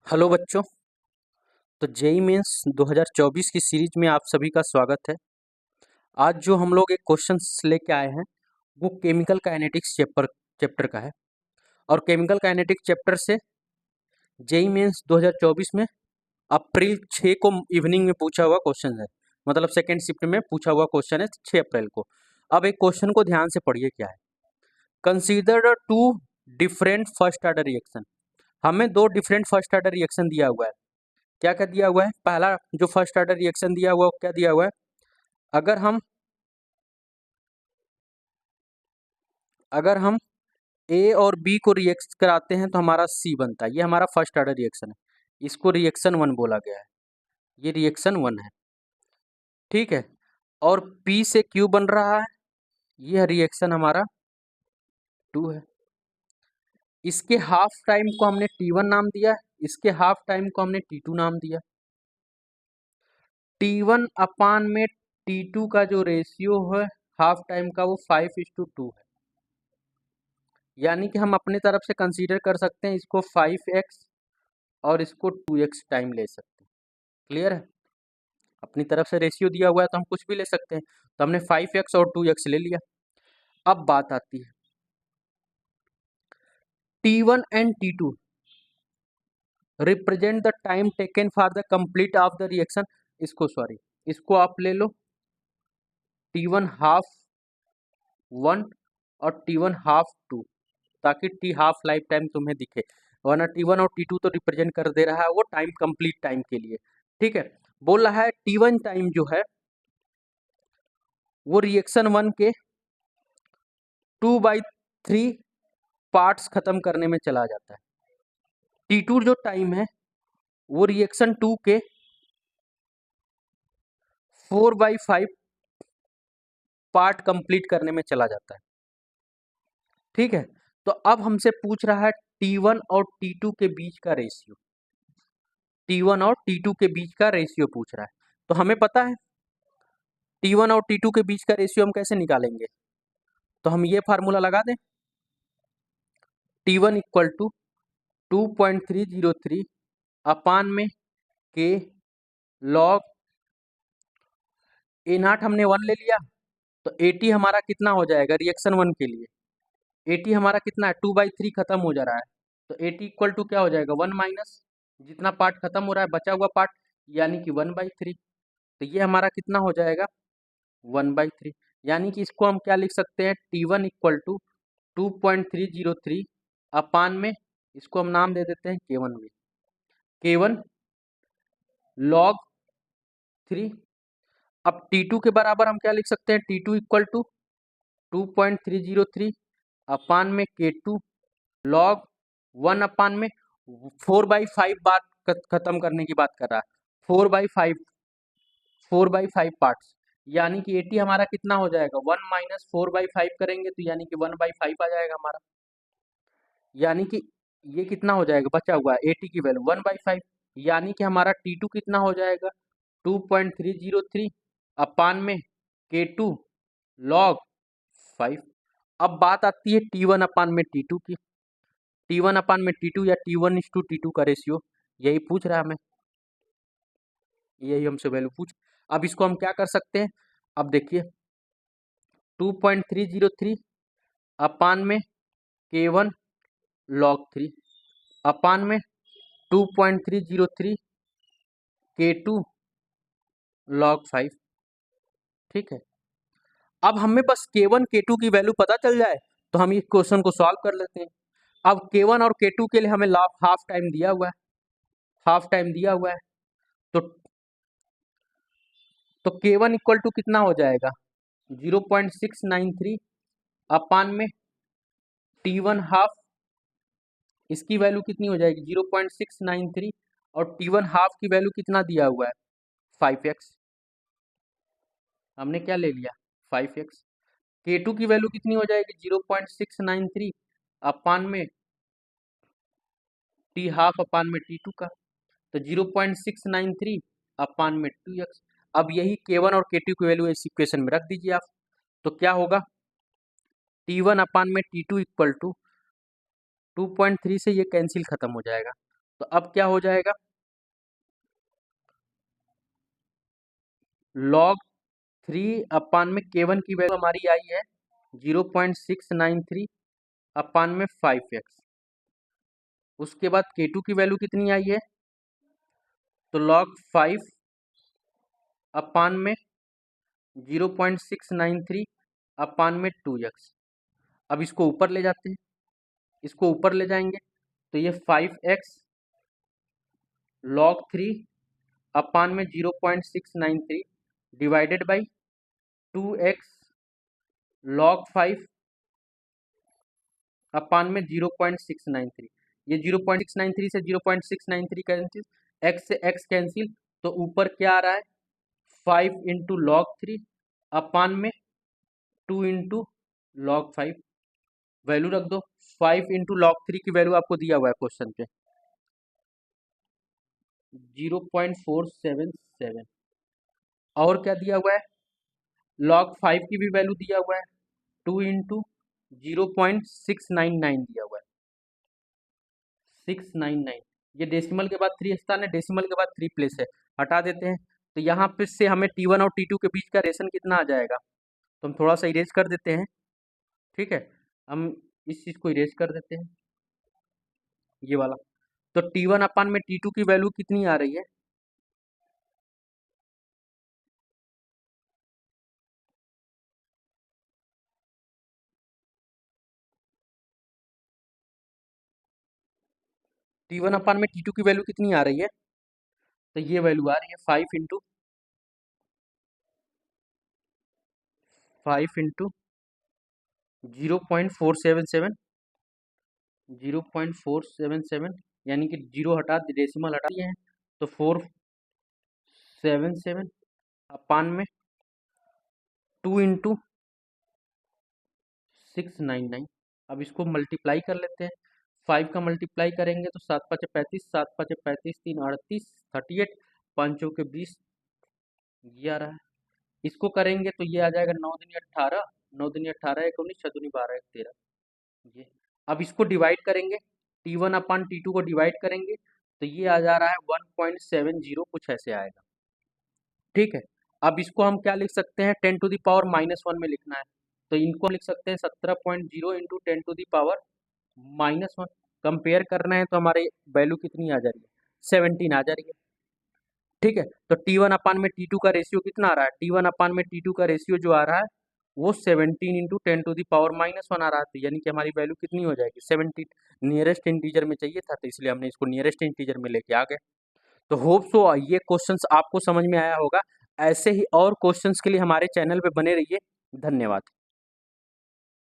Hello बच्चों। तो JEE mains 2024 की सीरीज में आप सभी का स्वागत है। आज जो हम लोग एक क्वेश्चन लेके आए हैं वो केमिकल काइनेटिक्स चैप्टर का है। और केमिकल काइनेटिक्स चैप्टर से जेई मेंस 2024 में अप्रैल 6 को इवनिंग में पूछा हुआ क्वेश्चन है। मतलब सेकेंड शिफ्ट में पूछा हुआ क्वेश्चन है 6 अप्रैल को। अब एक क्वेश्चन को ध्यान से पढ़िए क्या है। Consider two different first order reaction. हमें दो डिफरेंट फर्स्ट ऑर्डर रिएक्शन दिया हुआ है। क्या क्या दिया हुआ है? पहला जो फर्स्ट ऑर्डर रिएक्शन दिया हुआ है वो क्या दिया हुआ है? अगर हम ए और बी को रिएक्ट कराते हैं तो हमारा सी बनता है। ये हमारा फर्स्ट ऑर्डर रिएक्शन है। इसको रिएक्शन वन बोला गया है। ये रिएक्शन वन है, ठीक है। और पी से क्यू बन रहा है, यह रिएक्शन हमारा टू है। इसके हाफ टाइम को हमने टी वन नाम दिया, इसके हाफ टाइम को हमने टी टू नाम दिया। टी वन अपान में टी टू का जो रेशियो है हाफ टाइम का वो 5:2 है। यानी कि हम अपने तरफ से कंसीडर कर सकते हैं इसको 5x और इसको 2x टाइम ले सकते हैं। क्लियर है? अपनी तरफ से रेशियो दिया हुआ है तो हम कुछ भी ले सकते हैं। तो हमने 5x और 2x ले लिया। अब बात आती है T1 and T2 represent the time taken for the complete of the reaction. इसको आप ले लो T1 हाफ 1 और T1 हाफ 2, ताकि टी हाफ लाइफ टाइम तुम्हें दिखे। वरना T1 और T2 तो रिप्रेजेंट कर दे रहा है वो टाइम कंप्लीट टाइम के लिए, ठीक है। बोल रहा है T1 टाइम जो है वो रिएक्शन वन के 2/3 पार्ट्स खत्म करने में चला जाता है। T2 जो टाइम है वो रिएक्शन टू के 4/5 पार्ट कंप्लीट करने में चला जाता है, ठीक है। तो अब हमसे पूछ रहा है T1 और T2 के बीच का रेशियो। T1 और T2 के बीच का रेशियो पूछ रहा है। तो हमें पता है T1 और T2 के बीच का रेशियो हम कैसे निकालेंगे। तो हम ये फार्मूला लगा दें, T1 इक्वल टू 2.303 अपान में के लॉग ए नाट हमने 1 ले लिया। तो 80 हमारा कितना हो जाएगा रिएक्शन वन के लिए? 80 हमारा कितना है? 2/3 खत्म हो जा रहा है। तो 80 इक्वल टू क्या हो जाएगा? 1 माइनस जितना पार्ट खत्म हो रहा है बचा हुआ पार्ट, यानी कि 1/3। तो ये हमारा कितना हो जाएगा? 1/3। यानी कि इसको हम क्या लिख सकते हैं? T1 इक्वल टू 2.303 अपान में इसको हम नाम दे देते हैं K1 भी, K1 लॉग 3। अब T2 के बराबर हम क्या लिख सकते हैं? T2 इक्वल टू 2.303 अपान में K2 लॉग 1 अपान में 4/5 बात खत्म करने की बात कर रहा है। 4/5 पार्ट्स, यानी कि 80 हमारा कितना हो जाएगा? 1 माइनस 4/5 करेंगे तो यानी कि 1/5 आ जाएगा हमारा। यानी कि ये कितना हो जाएगा बचा हुआ है 80 की वैल्यू 1/5, यानी कि हमारा T2 कितना हो जाएगा? 2.303 अपान में K2 लॉग 5। अब बात आती है T1 अपान में T2 की। T1 अपान में T2 या T1:T2 का रेशियो, यही पूछ रहा है हमें, यही हमसे वैल्यू पूछ। अब इसको हम क्या कर सकते हैं? अब देखिए 2.303 अपान में K1 लॉग 3 अपान में 2.303 K2 लॉग 5, ठीक है। अब हमें बस K1 K2 की वैल्यू पता चल जाए तो हम इस क्वेश्चन को सॉल्व कर लेते हैं। अब K1 और K2 के लिए हमें हाफ टाइम दिया हुआ है, हाफ टाइम दिया हुआ है। तो K1 इक्वल टू कितना हो जाएगा? 0.693 अपान में T1 हाफ, इसकी वैल्यू कितनी हो जाएगी? 0.693 और T1 हाफ की वैल्यू कितना दिया हुआ है? 5x। हमने क्या ले लिया? 5x। K2 की वैल्यू कितनी हो जाएगी? 0.693 अपान में T हाफ अपान में T2 का, तो 0.693 अपान में 2x। अब यही K1 और K2 की वैल्यू इस इक्वेशन में रख दीजिए आप। तो क्या होगा? T1 अपान में T2 इक्वल टू 2.3 से ये कैंसिल खत्म हो जाएगा। तो अब क्या हो जाएगा, log 3 अपान में K1 की वैल्यू हमारी आई है 0.693 अपान में 5x। उसके बाद K2 की वैल्यू कितनी आई है, तो log 5 अपान में 0.693 अपान में 2x। अब इसको ऊपर ले जाते हैं, इसको ऊपर ले जाएंगे तो ये 5x log 3 अपान में 0.693 डिवाइडेड बाई 2x log 5 अपान में 0.693। ये 0.693 से 0.693 कैंसिल, x से x कैंसिल, तो ऊपर क्या आ रहा है 5 इंटू लॉग 3 अपान में 2 इंटू लॉग 5। वैल्यू रख दो, 5 इंटू लॉग 3 की वैल्यू आपको दिया हुआ है क्वेश्चन पे 0.477। और क्या दिया हुआ है, log 5 की भी वैल्यू दिया हुआ है 2 इंटू 0.699 दिया हुआ है 699। ये डेसिमल के बाद 3 स्थान है, डेसिमल के बाद 3 प्लेस है, हटा देते हैं। तो यहाँ पे से हमें T1 और T2 के बीच का रेशन कितना आ जाएगा, तो हम थोड़ा सा इरेज कर देते हैं। ठीक है, हम इस चीज़ को इरेज कर देते हैं, ये वाला। तो T1 अपान में T2 की वैल्यू कितनी आ रही है, T1 अपान में T2 की वैल्यू कितनी आ रही है, तो ये वैल्यू आ रही है 5 इंटू 0.477 0.477, यानी कि जीरो हटा डेसिमल हटा दिए हैं, तो 477 अपान में 2 इंटू 699। अब इसको मल्टीप्लाई कर लेते हैं, 5 का मल्टीप्लाई करेंगे तो 7 5 35, 7 5 35, 3 38, 38, 5 के 20, ये आ रहा है। इसको करेंगे तो ये आ जाएगा 9 दूनी 18, 9 दूनी 18, 1 19, 6 दूनी 12, 1 13, ये। अब इसको डिवाइड करेंगे, T1 अपान T2 को डिवाइड करेंगे तो ये आ जा रहा है 1.70, कुछ ऐसे आएगा। ठीक है, अब इसको हम क्या लिख सकते हैं, 10 टू द पावर -1 में लिखना है, तो इनको लिख सकते हैं 17.0 into 10 to the power -1। Compare करना है तो हमारे वैल्यू कितनी आ जा रही है, 17 आ जा रही है। ठीक है, तो T1 अपान में T2 का रेशियो कितना आ रहा है, T1 अपान में T2 का रेशियो जो आ रहा है वो 17 इंटू 10 टू द पावर -1 आ रहा है, तो यानी कि हमारी वैल्यू कितनी हो जाएगी 17। नियरेस्ट इंटीजर में चाहिए था तो इसलिए हमने इसको नियरेस्ट इंटीजर में लेके आ गए। तो होप सो ये क्वेश्चंस आपको समझ में आया होगा। ऐसे ही और क्वेश्चंस के लिए हमारे चैनल पे बने रहिए। धन्यवाद।